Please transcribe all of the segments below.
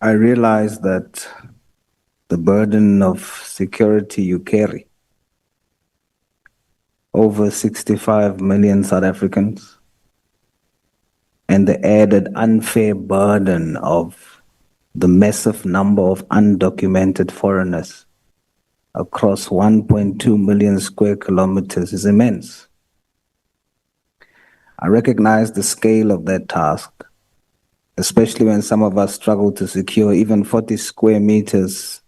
I realize that the burden of security you carry, over 65 million South Africans, and the added unfair burden of the massive number of undocumented foreigners across 1.2 million square kilometers is immense. I recognize the scale of that task, especially when some of us struggle to secure even 40 square meters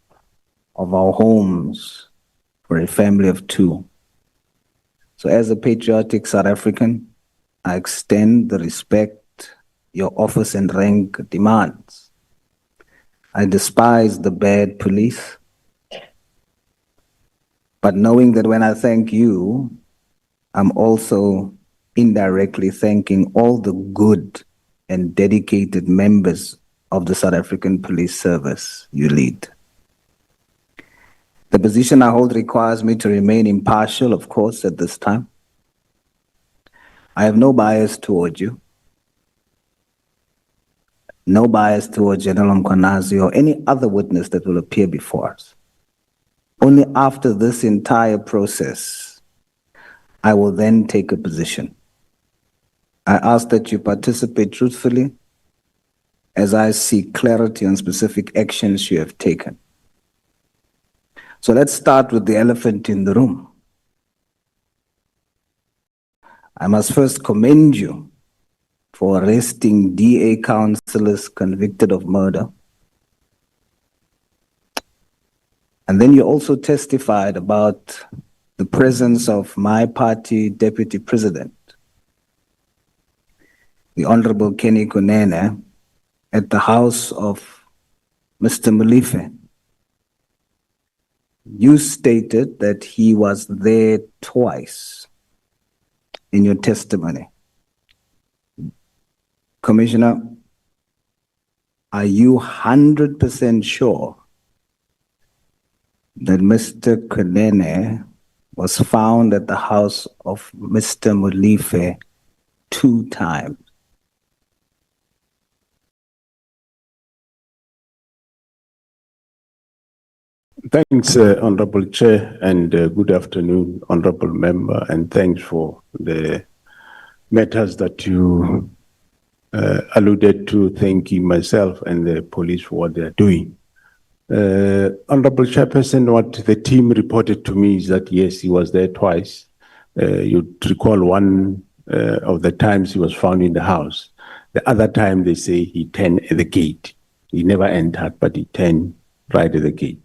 of our homes for a family of two. So as a patriotic South African, I extend the respect your office and rank demands. I despise the bad police, but knowing that when I thank you, I'm also indirectly thanking all the good and dedicated members of the South African Police Service you lead. The position I hold requires me to remain impartial, of course, at this time. I have no bias toward you, no bias towards General Mkhwanazi or any other witness that will appear before us. Only after this entire process, I will then take a position. I ask that you participate truthfully as I seek clarity on specific actions you have taken. So let's start with the elephant in the room. I must first commend you for arresting DA councillors convicted of murder. And then you also testified about the presence of my party deputy president, the Honorable Kenny Kunene, at the house of Mr. Molefe. You stated that he was there twice in your testimony. Commissioner, are you 100% sure that Mr. Kunene was found at the house of Mr. Molefe 2 times? Thanks, Honorable Chair, and good afternoon, Honorable Member, and thanks for the matters that you alluded to, thanking myself and the police for what they are doing. Honorable Chairperson, what the team reported to me is that, yes, he was there twice. You recall one of the times he was found in the house. The other time they say he turned at the gate. He never entered, but he turned right at the gate.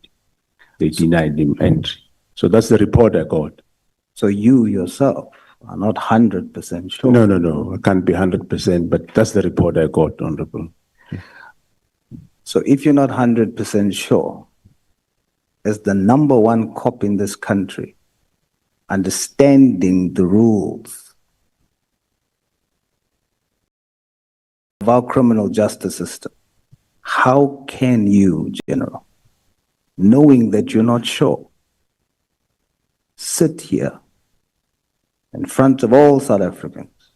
They denied him entry. So that's the report I got. So you yourself are not 100% sure? No. I can't be 100%, but that's the report I got, Honorable. So if you're not 100% sure, as the #1 cop in this country, understanding the rules of our criminal justice system, how can you, General, knowing that you're not sure, sit here in front of all South Africans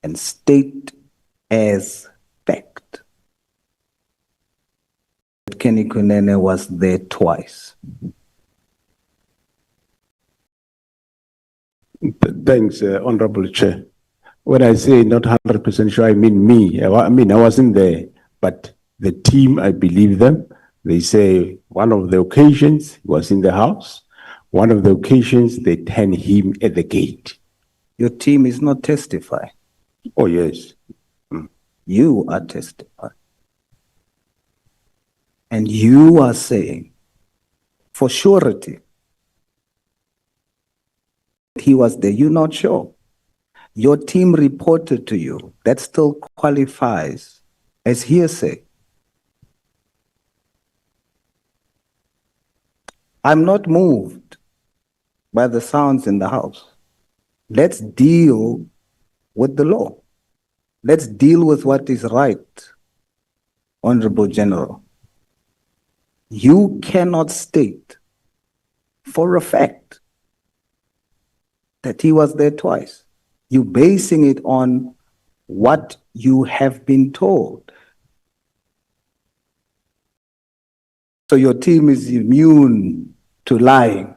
and state as fact that Kenny Kunene was there twice? Thanks, Honorable Chair. When I say not 100% sure, I mean me. I wasn't there, but the team, I believe them. They say one of the occasions he was in the house, one of the occasions they turned him at the gate. Your team is not testifying. Oh, yes. You are testifying. And you are saying, for surety, he was there. You're not sure. Your team reported to you. That still qualifies as hearsay. I'm not moved by the sounds in the house. Let's deal with the law. Let's deal with what is right, Honorable General. You cannot state for a fact that he was there twice. You're basing it on what you have been told. So your team is immune to lying.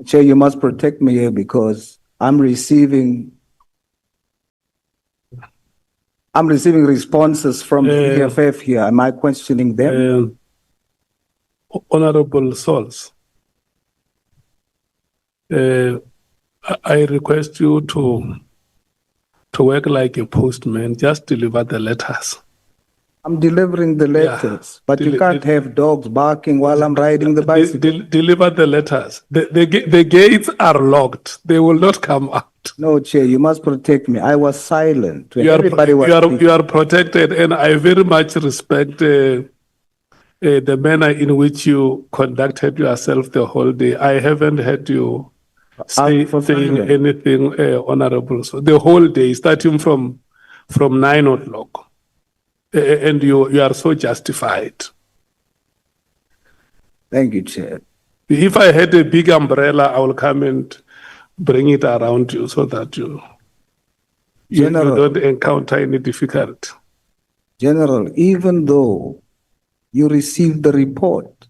Chair, you must protect me here because I'm receiving responses from the EFF here. Am I questioning them? Honorable Sauls, I request you to work like a postman, just deliver the letters. I'm delivering the letters, but you can't have dogs barking while I'm riding the bicycle. Deliver the letters. The gates are locked. They will not come out. No, Chair, you must protect me. I was silent when everybody was speaking. You are protected, and I very much respect the manner in which you conducted yourself the whole day. I haven't heard you saying anything honorable. So the whole day, starting from 9 o'clock. And you are so justified. Thank you, Chair. If I had a big umbrella, I will come and bring it around you so that you don't encounter any difficulty. General, even though you received the report,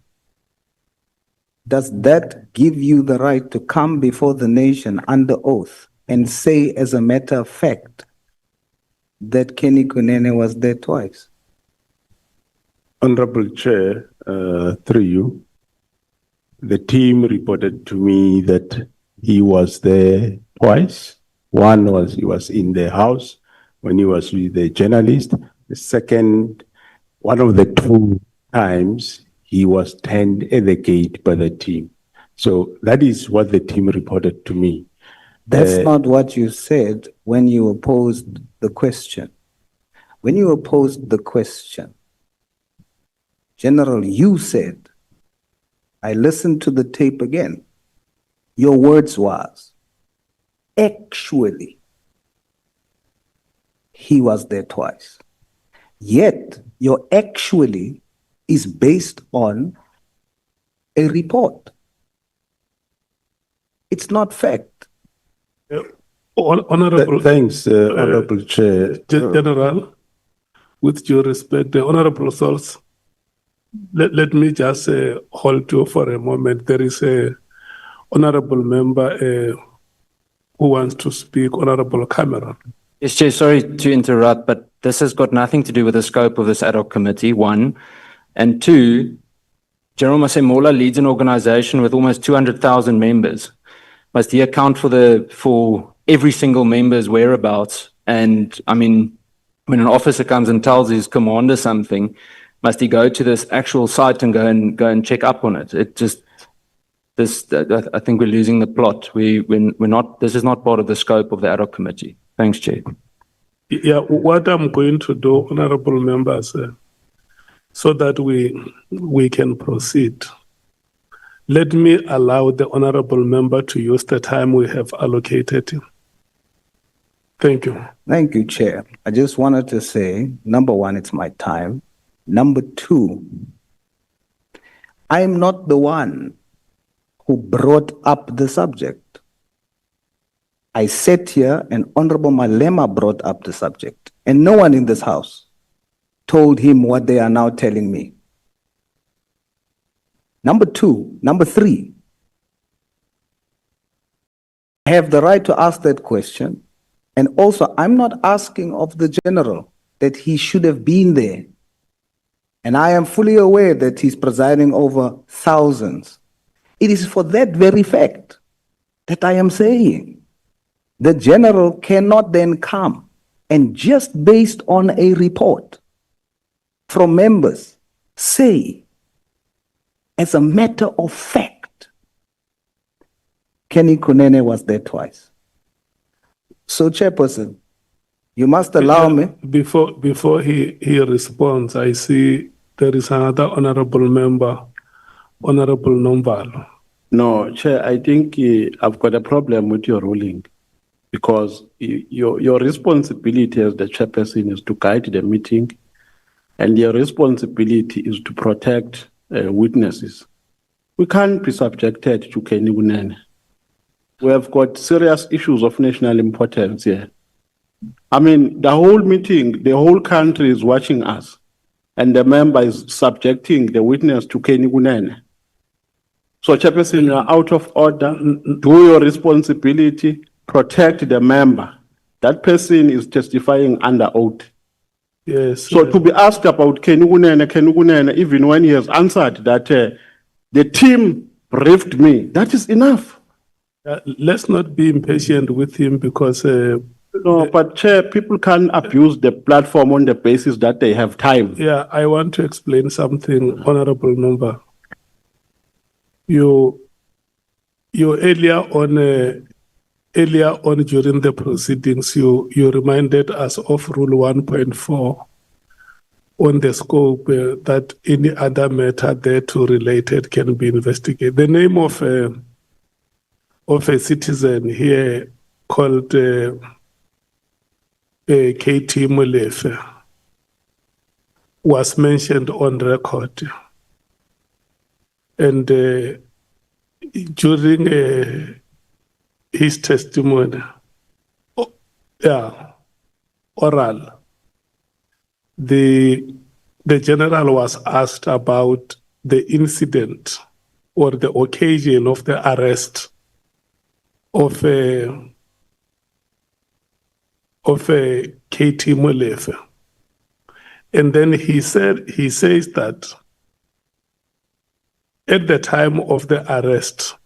does that give you the right to come before the nation under oath and say, as a matter of fact, that Kenny Kunene was there twice? Honorable Chair, through you, the team reported to me that he was there twice. One was he was in the house when he was with the journalist. The second, one of the 2 times, he was turned at the gate by the team. So that is what the team reported to me. That's not what you said when you opposed the question. When you opposed the question, General, you said, I listened to the tape again. Your words was, actually, he was there twice. Yet, your actually is based on a report. It's not fact. Honorable, thanks, Honorable Chair. General, with due respect, the Honorable Sauls, let me just hold you for a moment. There is a honorable member who wants to speak, Honorable Cameron. Yes, Chair, sorry to interrupt, but this has got nothing to do with the scope of this ad hoc committee, 1. And 2, General Masemola leads an organization with almost 200,000 members. Must he account for every single member's whereabouts? And I mean, when an officer comes and tells his commander something, must he go to this actual site and go and check up on it? It just I think we're losing the plot. We're not. This is not part of the scope of the ad hoc committee. Thanks, Chair. Yeah, what I'm going to do, honorable members, so that we can proceed. Let me allow the honorable member to use the time we have allocated him. Thank you. Thank you, Chair. I just wanted to say, number 1, it's my time. Number 2, I am not the one who brought up the subject. I sat here and Honorable Malema brought up the subject, and no one in this house told him what they are now telling me. Number 3, I have the right to ask that question. And also, I'm not asking of the general that he should have been there. And I am fully aware that he's presiding over thousands. It is for that very fact that I am saying the general cannot then come and just based on a report from members say, as a matter of fact, Kenny Kunene was there twice. So, Chairperson, you must allow me. Before he responds, I see there is another honorable member, Honorable Nombalo. No, Chair, I think I've got a problem with your ruling because your responsibility as the chairperson is to guide the meeting and your responsibility is to protect witnesses. We can't be subjected to Kenny Kunene. We have got serious issues of national importance here. I mean, the whole meeting, the whole country is watching us. and the member is subjecting the witness to Kenny Kunene. So, Chairperson, you are out of order. Do your responsibility, protect the member. That person is testifying under oath. Yes. So, to be asked about Kenny Kunene, even when he has answered that the team briefed me, that is enough. Let's not be impatient with him because No, but Chair, people can't abuse the platform on the basis that they have time. yeah, I want to explain something, Honorable Member. You earlier on during the proceedings, you reminded us of Rule 1.4 on the scope that any other matter thereto related can be investigated. The name of a citizen here called KT Molefe was mentioned on record. And during his testimony, oral, the general was asked about the incident or the occasion of the arrest of KT Molefe. And then he says that at the time of the arrest,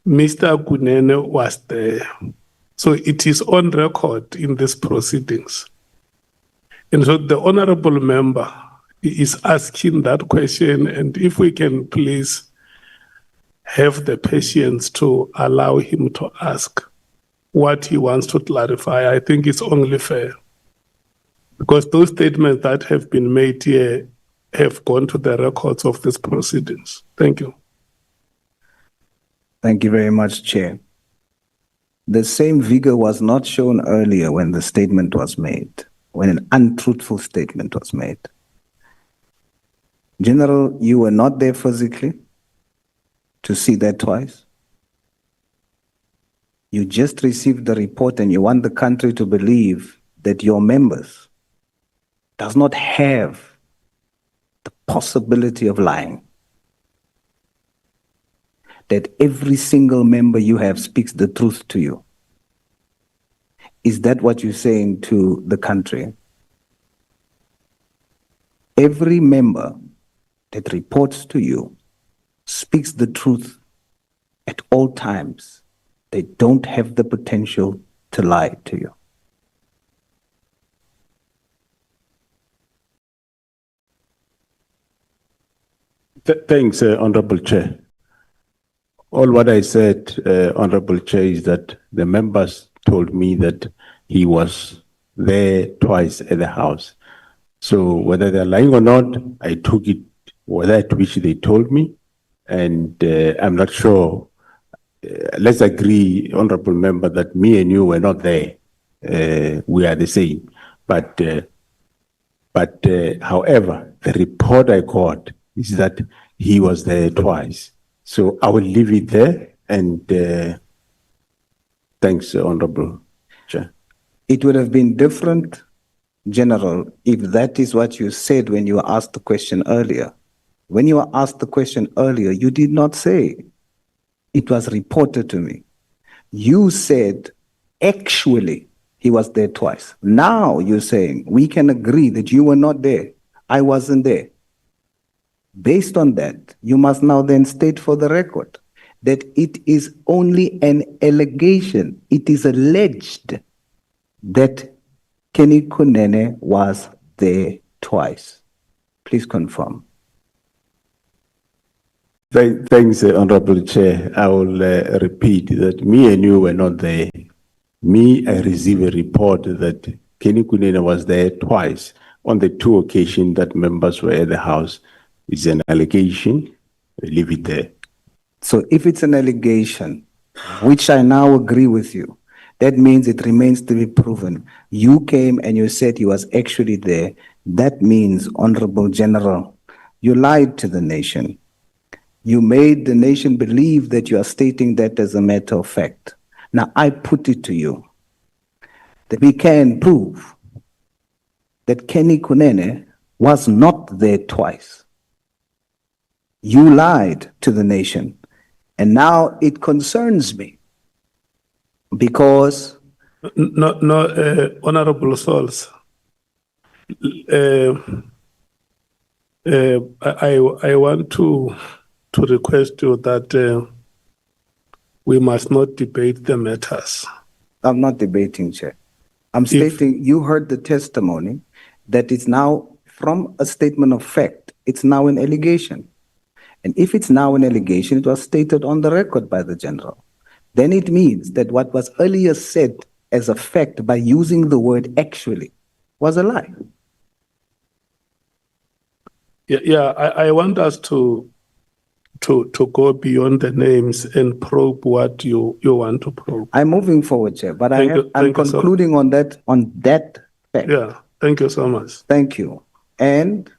Mr. Kunene was there. So it is on record in these proceedings. And so the honorable member is asking that question, and if we can please have the patience to allow him to ask what he wants to clarify, I think it's only fair. Because those statements that have been made here have gone to the records of these proceedings. Thank you. Thank you very much, Chair. The same vigor was not shown earlier when the statement was made, when an untruthful statement was made. General, you were not there physically to see that twice. You just received the report and you want the country to believe that your members does not have the possibility of lying. That every single member you have speaks the truth to you. Is that what you're saying to the country? Every member that reports to you speaks the truth at all times. They don't have the potential to lie to you. Thanks, Honorable Chair. All what I said, Honorable Chair, is that the members told me that he was there twice at the house. So whether they're lying or not, I took it that which they told me, and I'm not sure. Let's agree, Honorable Member, that me and you were not there. We are the same. But however, the report I got is that he was there twice. So I will leave it there, and thanks, Honorable Chair. It would have been different, General, if that is what you said when you were asked the question earlier. When you were asked the question earlier, you did not say, it was reported to me. You said, actually, he was there twice. Now you're saying, we can agree that you were not there. I wasn't there. Based on that, you must now then state for the record that it is only an allegation. It is alleged that Kenny Kunene was there twice. Please confirm. Thanks, Honorable Chair. I will repeat that me and you were not there. I received a report that Kenny Kunene was there twice on the two occasions that members were at the house. It's an allegation. I leave it there. So if it's an allegation, which I now agree with you, that means it remains to be proven. You came and you said he was actually there. That means, Honorable General, you lied to the nation. You made the nation believe that you are stating that as a matter of fact. Now, I put it to you that we can prove that Kenny Kunene was not there twice. You lied to the nation. And now it concerns me because Honorable Sauls. I want to request you that we must not debate the matters. I'm not debating, Chair. I'm stating you heard the testimony that it's now from a statement of fact, it's now an allegation. And if it's now an allegation, it was stated on the record by the general. Then it means that what was earlier said as a fact by using the word actually was a lie. Yeah, I want us to go beyond the names and probe what you want to probe. I'm moving forward, Chair, but I'm concluding on that fact. Yeah, thank you so much. Thank you. And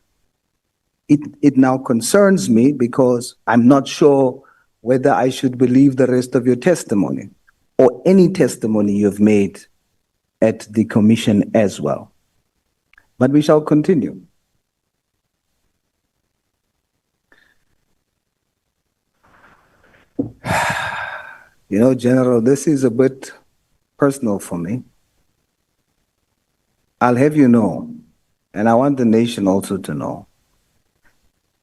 it now concerns me because I'm not sure whether I should believe the rest of your testimony or any testimony you've made at the commission as well. But we shall continue. You know, General, this is a bit personal for me. I'll have you know, and I want the nation also to know,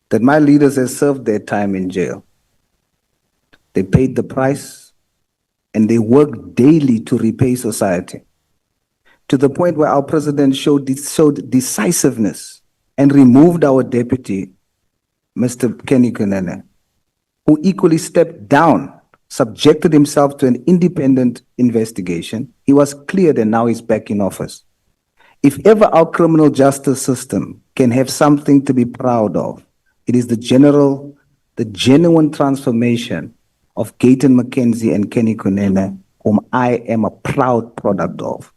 that my leaders have served their time in jail. They paid the price, and they worked daily to repay society, to the point where our president showed decisiveness and removed our deputy, Mr. Kenny Kunene, who equally stepped down, subjected himself to an independent investigation. He was cleared and now he's back in office. If ever our criminal justice system can have something to be proud of, it is the genuine transformation of Gayton McKenzie and Kenny Kunene, whom I am a proud product of.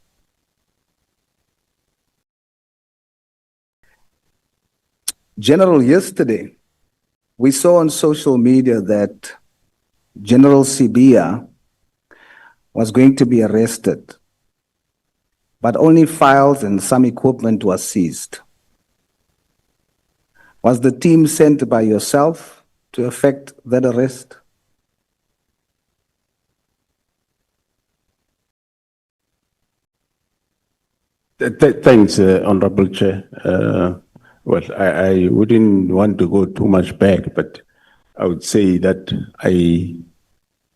General, yesterday, we saw on social media that General Sibiya was going to be arrested, but only files and some equipment was seized. Was the team sent by yourself to effect that arrest? Thanks, Honorable Chair. Well, I wouldn't want to go too much back, but I would say that I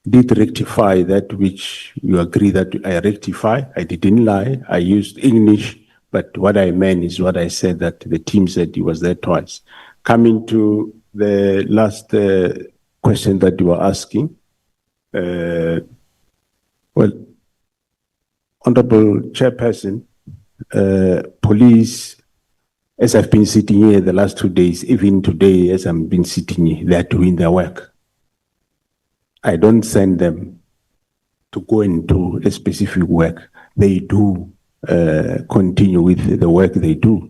did rectify that which you agree that I rectify. I didn't lie. I used English, but what I meant is what I said, that the team said he was there twice. Coming to the last question that you were asking, well, Honorable Chairperson, police, as I've been sitting here the last 2 days, even today as I've been sitting here, they're doing their work. I don't send them to go and do a specific work. They do continue with the work they do.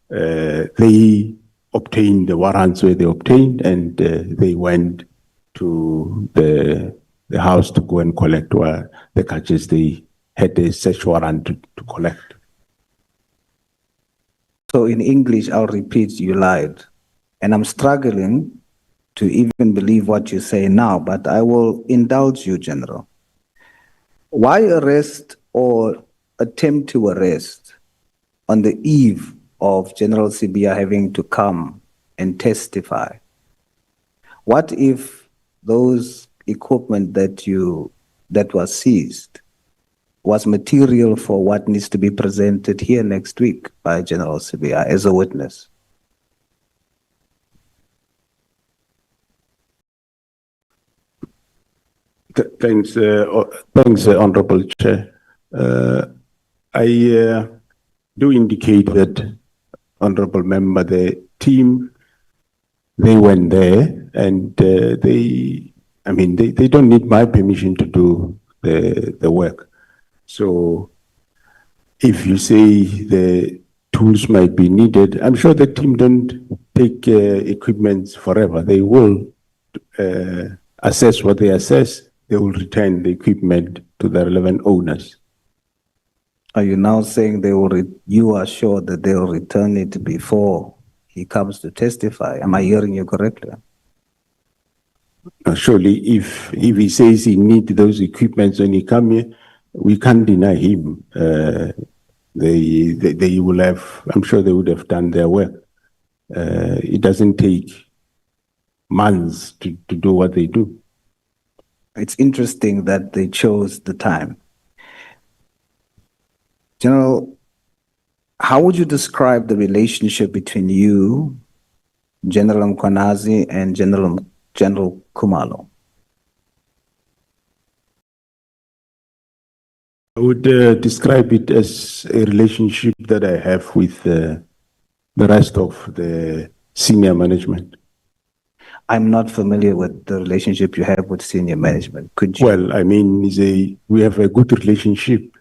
They obtained the warrants where they obtained, and they went to the house to go and collect the catches they had a search warrant to collect. So in English, I'll repeat, you lied. And I'm struggling to even believe what you say now, but I will indulge you, General. Why arrest or attempt to arrest on the eve of General Sibiya having to come and testify? What if those equipment that was seized was material for what needs to be presented here next week by General Sibiya as a witness? Thanks, Honorable Chair. I do indicate that, Honorable Member, the team, they went there, and they don't need my permission to do the work. So if you say the tools might be needed, I'm sure the team don't take equipment forever. They will assess what they assess. They will return the equipment to the relevant owners. Are you now saying you are sure that they will return it before he comes to testify? Am I hearing you correctly? Surely, if he says he needs those equipments when he come here, we can't deny him. They will have. I'm sure they would have done their work. It doesn't take months to do what they do. It's interesting that they chose the time. General, how would you describe the relationship between you, General Mkhwanazi, and General Khumalo? I would describe it as a relationship that I have with the rest of the senior management. I'm not familiar with the relationship you have with senior management. Could you? Well, I mean, we have a good relationship.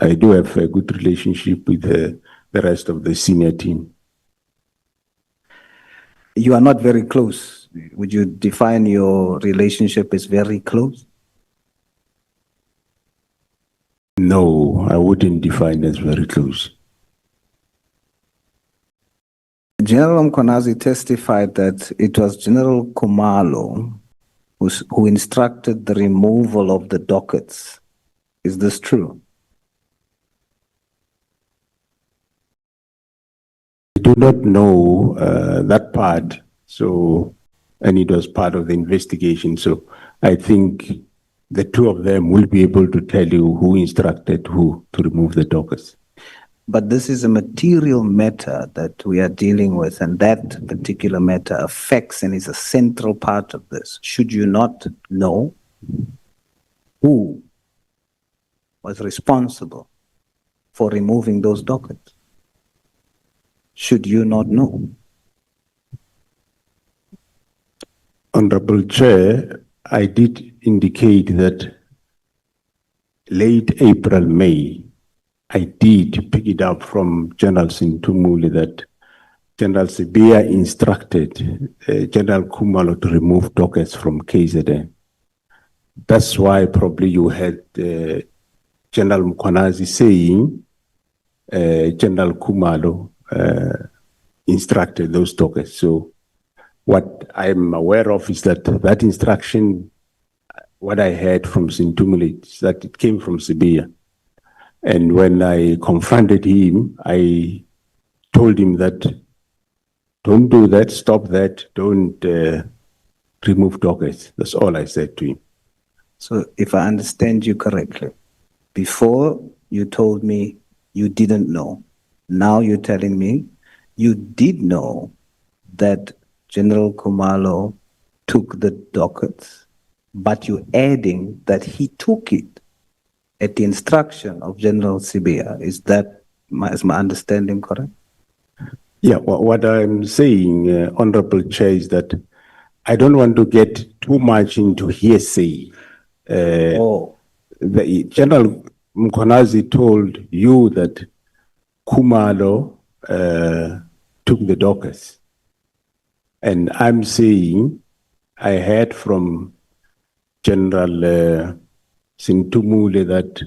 I do have a good relationship with the rest of the senior team. You are not very close. Would you define your relationship as very close? No, I wouldn't define as very close. General Mkhwanazi testified that it was General Khumalo who instructed the removal of the dockets. Is this true? I do not know that part, and it was part of the investigation. So I think the two of them will be able to tell you who instructed who to remove the dockets. But this is a material matter that we are dealing with, and that particular matter affects and is a central part of this. Should you not know who was responsible for removing those dockets? Should you not know? Honorable Chair, I did indicate that late April, May, I did pick it up from General Sintumuli that General Sibia instructed General Khumalo to remove dockets from KZN. That's why probably you had General Mkhwanazi saying General Khumalo instructed those dockets. So what I'm aware of is that that instruction, what I heard from Sintumuli, is that it came from Sibia. And when I confronted him, I told him that, don't do that, stop that, don't remove dockets. That's all I said to him. So if I understand you correctly, before you told me you didn't know, now you're telling me you did know that General Khumalo took the dockets, but you're adding that he took it at the instruction of General Sibia. Is my understanding correct? Yeah, what I'm saying, Honorable Chair, is that I don't want to get too much into hearsay. The General Mkhwanazi told you that Khumalo took the dockets. And I'm saying I heard from General Sintumule that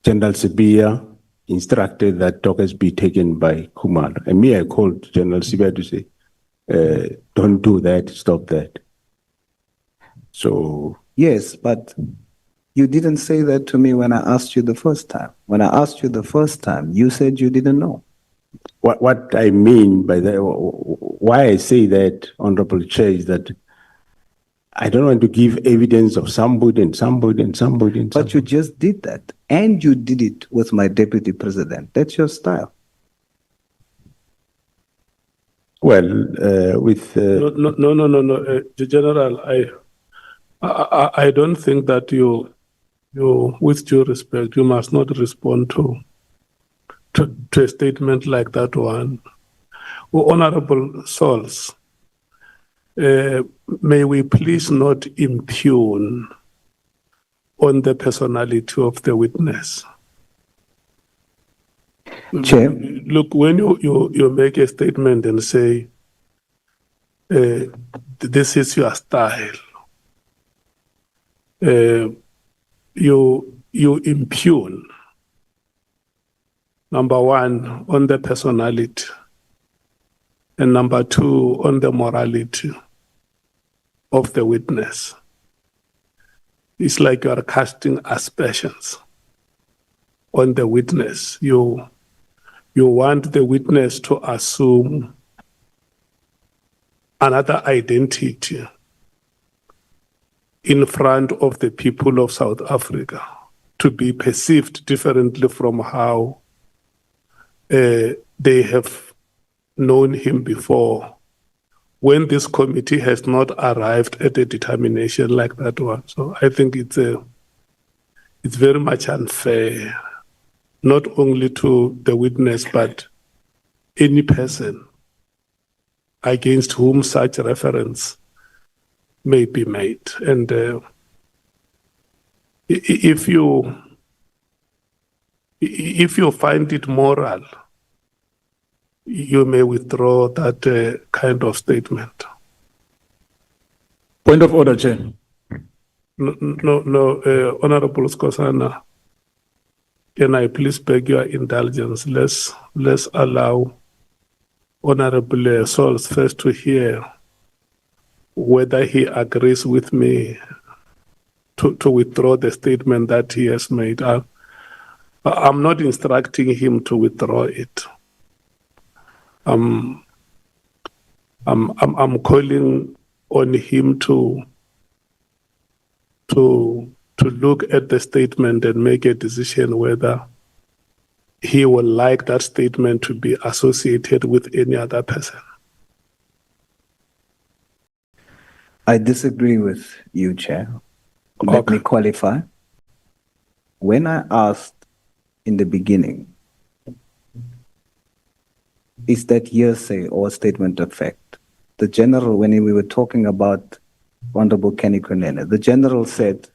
General Sibia instructed that dockets be taken by Khumalo. And me, I called General Sibia to say, don't do that, stop that. So. Yes, but you didn't say that to me when I asked you the first time. When I asked you the first time, you said you didn't know. What I mean by that, why I say that, Honorable Chair, is that I don't want to give evidence of somebody and somebody and somebody and somebody. But you just did that, and you did it with my deputy president. That's your style. Well, with No, General, I don't think that you, with due respect, you must not respond to a statement like that one. Honorable Sauls, may we please not impugn on the personality of the witness. Chair. Look, when you make a statement and say, this is your style, you impugn, number one, on the personality, and number two, on the morality of the witness. It's like you are casting aspersions on the witness. You want the witness to assume another identity in front of the people of South Africa, to be perceived differently from how they have known him before, when this committee has not arrived at a determination like that one. So I think it's very much unfair, not only to the witness, but any person against whom such reference may be made. And if you find it moral, you may withdraw that kind of statement. Point of order, Chair. No, Honorable Skosana, can I please beg your indulgence? Let's allow Honorable Sauls first to hear whether he agrees with me to withdraw the statement that he has made. I'm not instructing him to withdraw it. I'm calling on him to look at the statement and make a decision whether he would like that statement to be associated with any other person. I disagree with you, Chair. Let me qualify. When I asked in the beginning, is that hearsay or statement of fact? The general, when we were talking about Honorable Kenny Nhlanhla, the general said,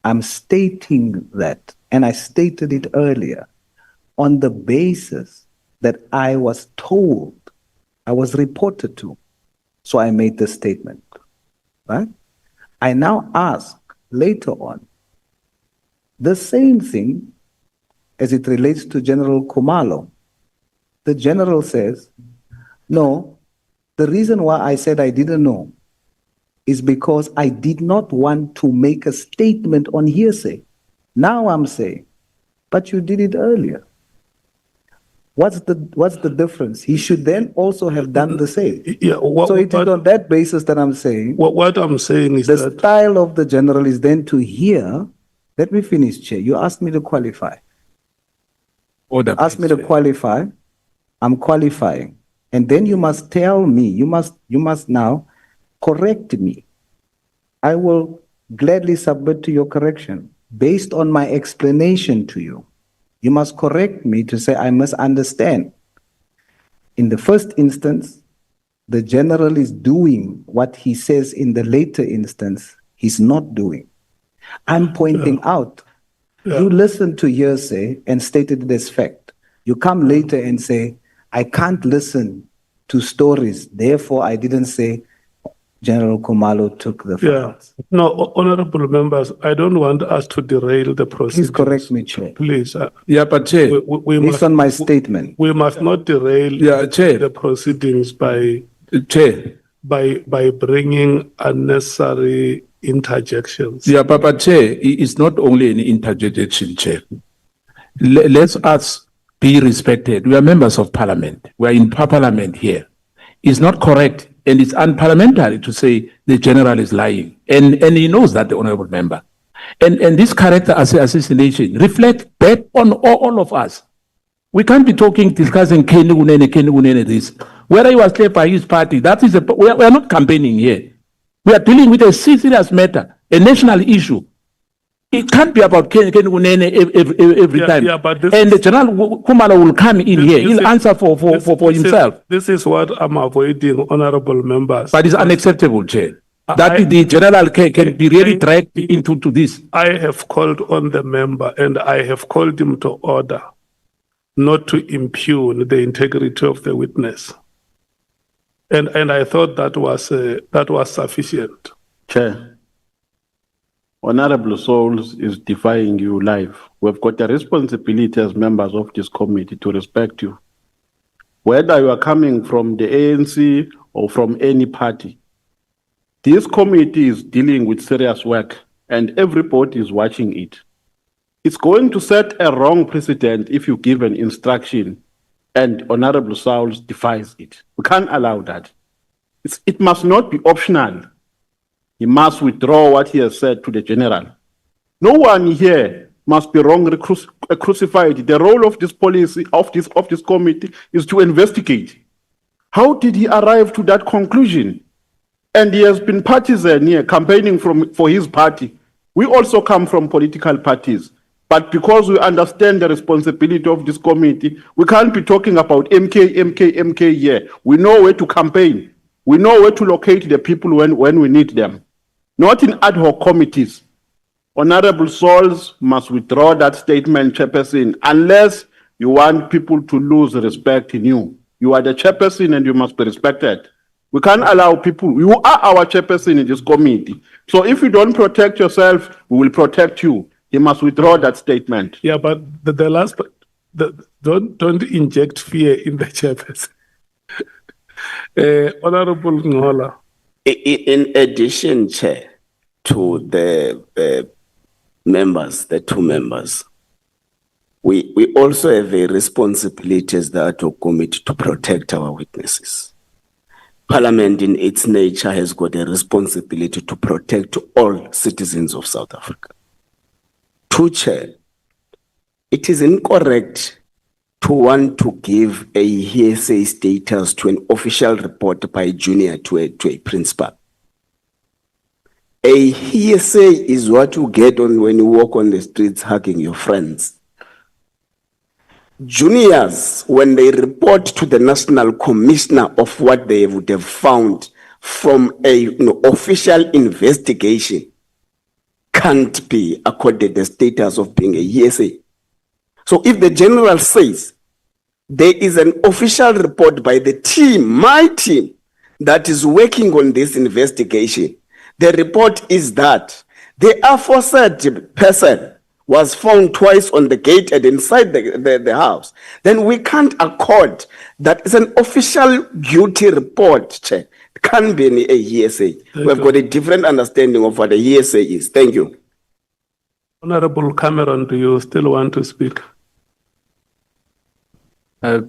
I'm stating that, and I stated it earlier, on the basis that I was told, I was reported to. So I made the statement, right? I now ask later on the same thing as it relates to General Khumalo. The general says, no, the reason why I said I didn't know is because I did not want to make a statement on hearsay. Now I'm saying, but you did it earlier. What's the difference? He should then also have done the same. Yeah, so it is on that basis that I'm saying. What I'm saying is the that style of the general is then to hear. Let me finish, Chair. You asked me to qualify. Order. Asked me to qualify. I'm qualifying. And then you must tell me, you must now correct me. I will gladly submit to your correction based on my explanation to you. You must correct me to say I must understand. In the first instance, the general is doing what he says in the later instance he's not doing. I'm pointing out, you listen to hearsay and stated it as fact. You come later and say, I can't listen to stories, therefore I didn't say General Khumalo took the files. No, honorable members, I don't want us to derail the proceedings. Please correct me, Chair. Please. Yeah, but Chair. Based on my statement. We must not derail the proceedings by bringing unnecessary interjections. Yeah, but Chair, it's not only an interjection, Chair. Let us be respected. We are members of parliament. We are in parliament here. It's not correct and it's unparliamentary to say the general is lying. And he knows that, the honorable member. And this character assassination reflects back on all of us. We can't be discussing Kenny Unene this. Whether he was left by his party, we are not campaigning here. We are dealing with a serious matter, a national issue. It can't be about Kenny Unene every time. And the General Khumalo will come in here. He'll answer for himself. This is what I'm avoiding, honorable members. But it's unacceptable, Chair. That the general can be really dragged into this. I have called on the member and I have called him to order not to impugn the integrity of the witness. And I thought that was sufficient. Chair. Honorable Sauls is defying you live. We've got a responsibility as members of this committee to respect you. Whether you are coming from the ANC or from any party, this committee is dealing with serious work and everybody is watching it. It's going to set a wrong precedent if you give an instruction and Honorable Sauls defies it. We can't allow that. It must not be optional. He must withdraw what he has said to the general. No one here must be wrongly crucified. The role of this policy, of this committee, is to investigate. How did he arrive to that conclusion? And he has been partisan here, campaigning for his party. We also come from political parties. But because we understand the responsibility of this committee, we can't be talking about MK here. We know where to campaign. We know where to locate the people when we need them. Not in ad hoc committees. Honorable Sauls must withdraw that statement, Chairperson, unless you want people to lose respect in you. You are the Chairperson and you must be respected. We can't allow people, you are our Chairperson in this committee. So if you don't protect yourself, we will protect you. He must withdraw that statement. Yeah, but the last, don't inject fear in the Chairperson. Honorable Nhlanhla. In addition, Chair, to the members, the two members, we also have a responsibility as the Ad Hoc Committee to protect our witnesses. Parliament in its nature has got a responsibility to protect all citizens of South Africa. Two, Chair, it is incorrect to want to give a hearsay status to an official report by junior to a principal. A hearsay is what you get on when you walk on the streets hugging your friends. Juniors, when they report to the National Commissioner of what they would have found from a official investigation, can't be accorded the status of being a hearsay. So if the general says there is an official report by the team, my team, that is working on this investigation, the report is that the aforesaid person was found twice on the gate and inside the house, then we can't accord that it's an official duty report, Chair. It can't be a hearsay. We've got a different understanding of what a hearsay is. Thank you. Honorable Cameron, do you still want to speak? I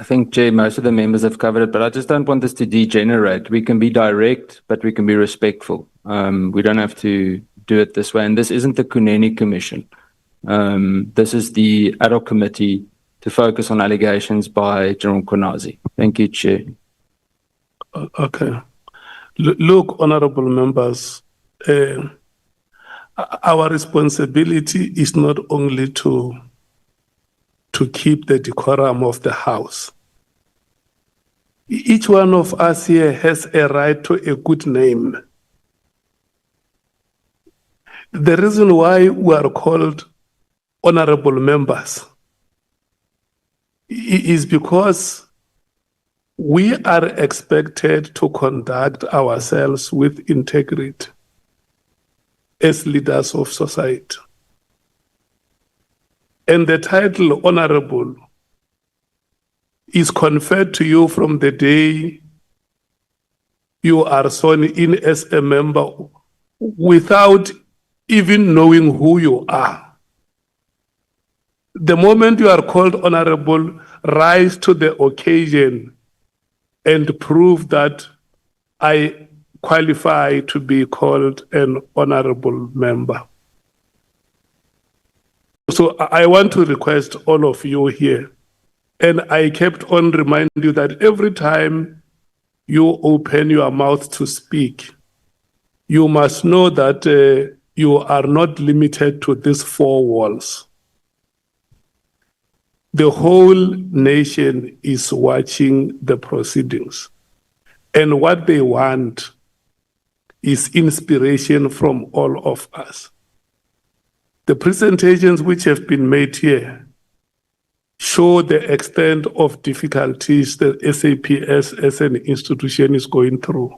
think, Jay, most of the members have covered it, but I just don't want this to degenerate. We can be direct, but we can be respectful. We don't have to do it this way. And this isn't the Kuneni Commission. This is the Ad Hoc Committee to focus on allegations by General Mkhwanazi. Thank you, Chair. Okay. Look, honorable members, our responsibility is not only to keep the decorum of the House. Each one of us here has a right to a good name. The reason why we are called honorable members is because we are expected to conduct ourselves with integrity as leaders of society. And the title honorable is conferred to you from the day you are sworn in as a member without even knowing who you are. The moment you are called honorable, rise to the occasion and prove that I qualify to be called an honorable member. So I want to request all of you here, and I kept on reminding you that every time you open your mouth to speak, you must know that you are not limited to these four walls. The whole nation is watching the proceedings, and what they want is inspiration from all of us. The presentations which have been made here show the extent of difficulties the SAPS as an institution is going through.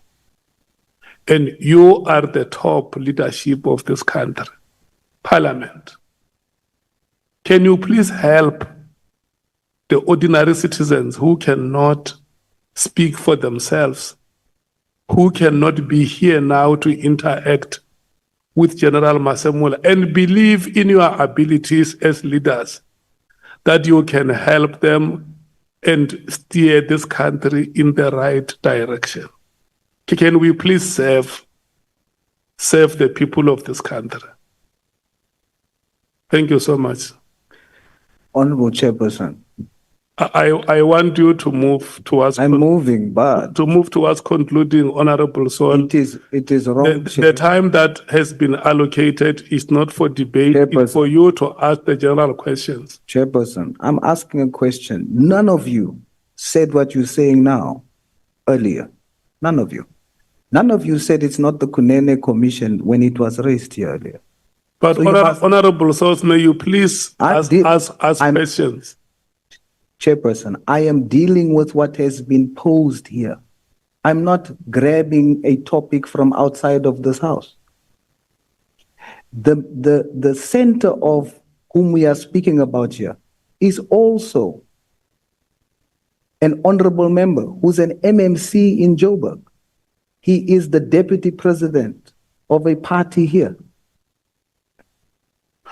and you are the top leadership of this country, Parliament. Can you please help the ordinary citizens who cannot speak for themselves, who cannot be here now to interact with General Masemola, and believe in your abilities as leaders that you can help them and steer this country in the right direction? Can we please serve the people of this country? Thank you so much. Honorable Chairperson, I want you to move towards. I'm moving, but to move towards concluding, Honorable Saul. it is wrong. The time that has been allocated is not for debate, Chairperson. it's for you to ask the general questions. Chairperson, I'm asking a question. None of you said what you're saying now earlier. None of you. None of you said it's not the Kunene Commission when it was raised here earlier. But So you must- Honorable Sauls, may you please ask questions? Chairperson, I am dealing with what has been posed here. I'm not grabbing a topic from outside of this house. The center of whom we are speaking about here is also an honorable member who's an MMC in Joburg. He is the deputy president of a party here.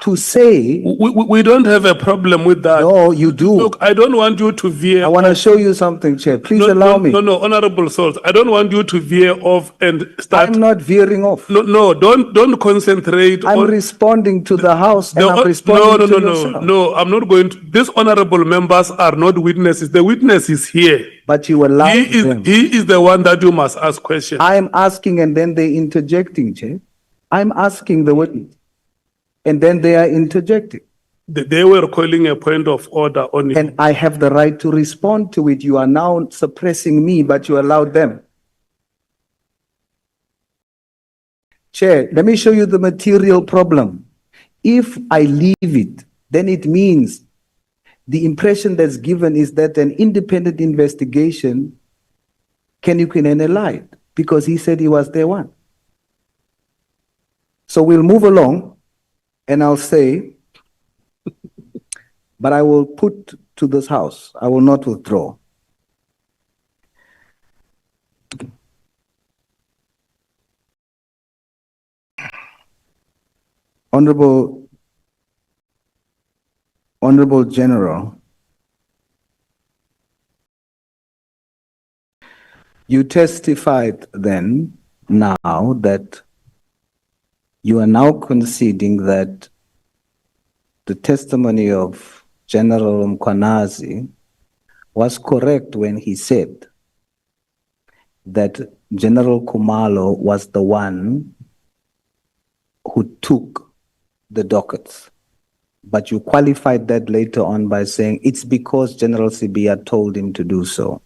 To say, We don't have a problem with that. no, you do. Look, I don't want you to veer. I want to show you something, Chair. Please No, allow me. No, Honorable Sauls, I don't want you to veer off and start. I'm not veering off. No, don't concentrate I'm on. responding to the House and I'm No, responding to yourself. no, I'm not going to. These honorable members are not witnesses. The witness is here. But you allow He them. is the one that you must ask questions. I'm asking and then they interjecting, Chair. I'm asking the witness. And then they are interjecting. They were calling a point of order on it. And I have the right to respond to it. You are now suppressing me, but you allowed them. Chair, let me show you the material problem. If I leave it, then it means the impression that's given is that an independent investigation, Kenny Kunene lied because he said he was there one. So we'll move along. And I'll say, but I will put to this House, I will not withdraw. Honorable General, you testified then, now that you are now conceding that the testimony of General Mkhwanazi was correct when he said that General Khumalo was the one who took the dockets. But you qualified that later on by saying it's because General Sibia told him to do so.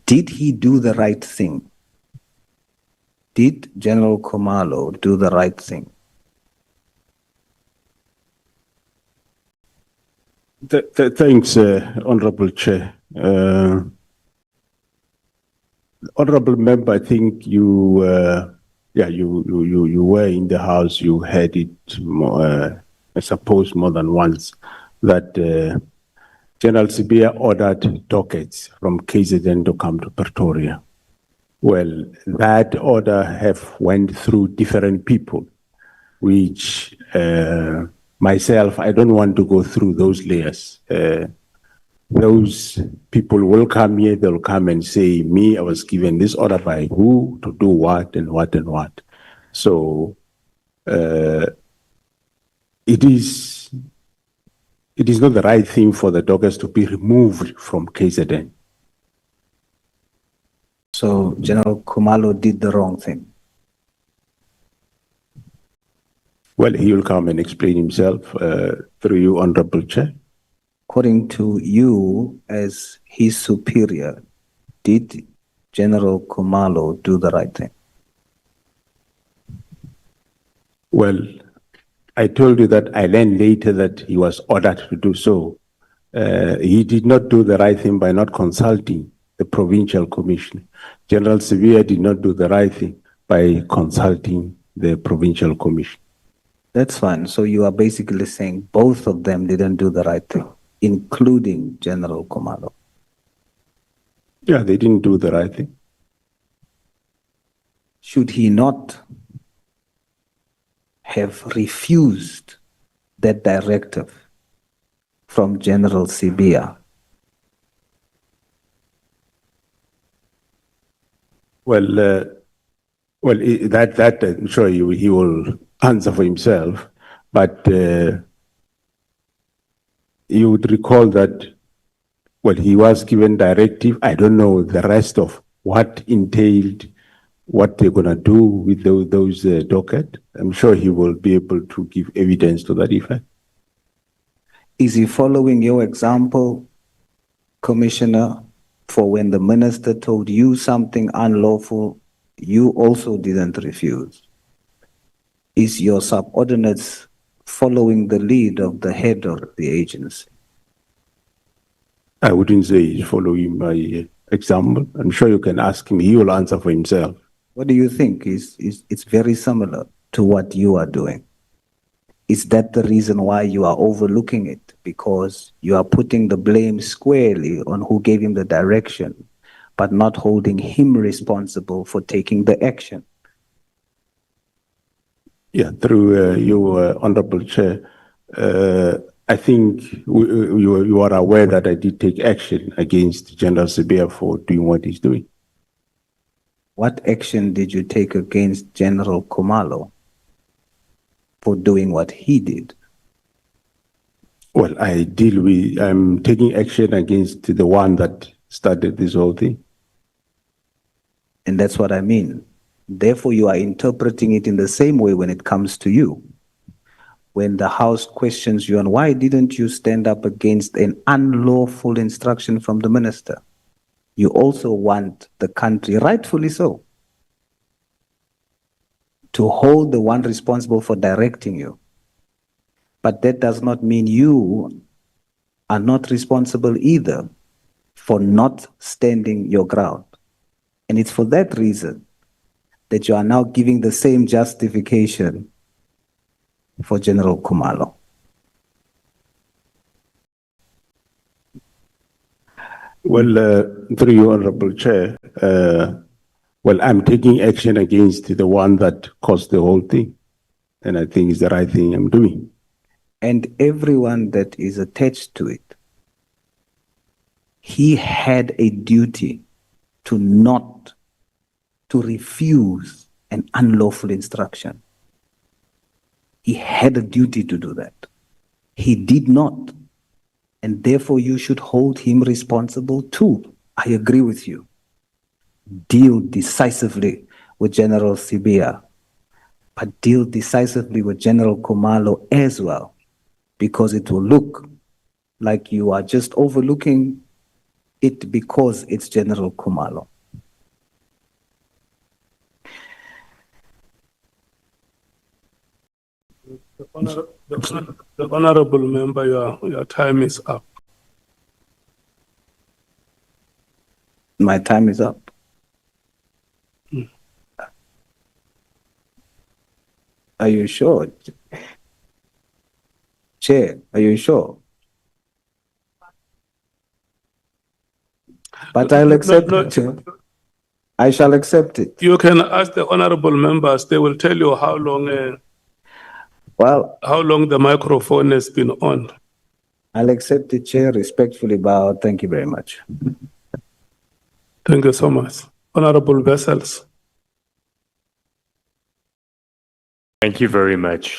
Did he do the right thing? Did General Khumalo do the right thing? Thanks, Honorable Chair. Honorable Member, I think you were in the House. You heard it, I suppose, more than once, that General Sibia ordered dockets from KZN to come to Pretoria. Well, that order have went through different people, which myself, I don't want to go through those layers. Those people will come here, they'll come and say, me, I was given this order by who to do what and what and what. So it is not the right thing for the dockets to be removed from KZN. So General Khumalo did the wrong thing. Well, he will come and explain himself through you, Honorable Chair. According to you as his superior, did General Khumalo do the right thing? Well, I told you that I learned later that he was ordered to do so. He did not do the right thing by not consulting the provincial commissioner. General Sibia did not do the right thing by consulting the provincial commission. That's fine. So you are basically saying both of them didn't do the right thing, including General Khumalo. Yeah, they didn't do the right thing. Should he not have refused that directive from General Sibia? Well, that I'm sure he will answer for himself, but you would recall that, well, he was given directive. I don't know the rest of what entailed, what they're going to do with those docket. I'm sure he will be able to give evidence to that effect. Is he following your example, Commissioner, for when the minister told you something unlawful, you also didn't refuse? Is your subordinates following the lead of the head of the agency? I wouldn't say he's following my example. I'm sure you can ask him. He will answer for himself. What do you think? It's very similar to what you are doing. Is that the reason why you are overlooking it? Because you are putting the blame squarely on who gave him the direction, but not holding him responsible for taking the action. Yeah, through you, Honorable Chair, I think you are aware that I did take action against General Sibia for doing what he's doing. What action did you take against General Khumalo for doing what he did? Well, I'm taking action against the one that started this whole thing. And that's what I mean. Therefore, you are interpreting it in the same way when it comes to you. When the House questions you on why didn't you stand up against an unlawful instruction from the minister, you also want the country, rightfully so, to hold the one responsible for directing you. But that does not mean you are not responsible either for not standing your ground. And it's for that reason that you are now giving the same justification for General Khumalo. Well, through you, Honorable Chair, well, I'm taking action against the one that caused the whole thing. And I think it's the right thing I'm doing. And everyone that is attached to it, he had a duty to refuse an unlawful instruction. He had a duty to do that. He did not. And therefore you should hold him responsible too. I agree with you. Deal decisively with General Sibia, but deal decisively with General Khumalo as well, because it will look like you are just overlooking it because it's General Khumalo. The honorable member, your time is up. My time is up. Are you sure? Chair, are you sure? But I'll accept it, Chair. I shall accept it. You can ask the honorable members, they will tell you how long how long the microphone has been on. I'll accept it, Chair, respectfully bow. Thank you very much. Thank you so much. Honorable Vessels. Thank you very much.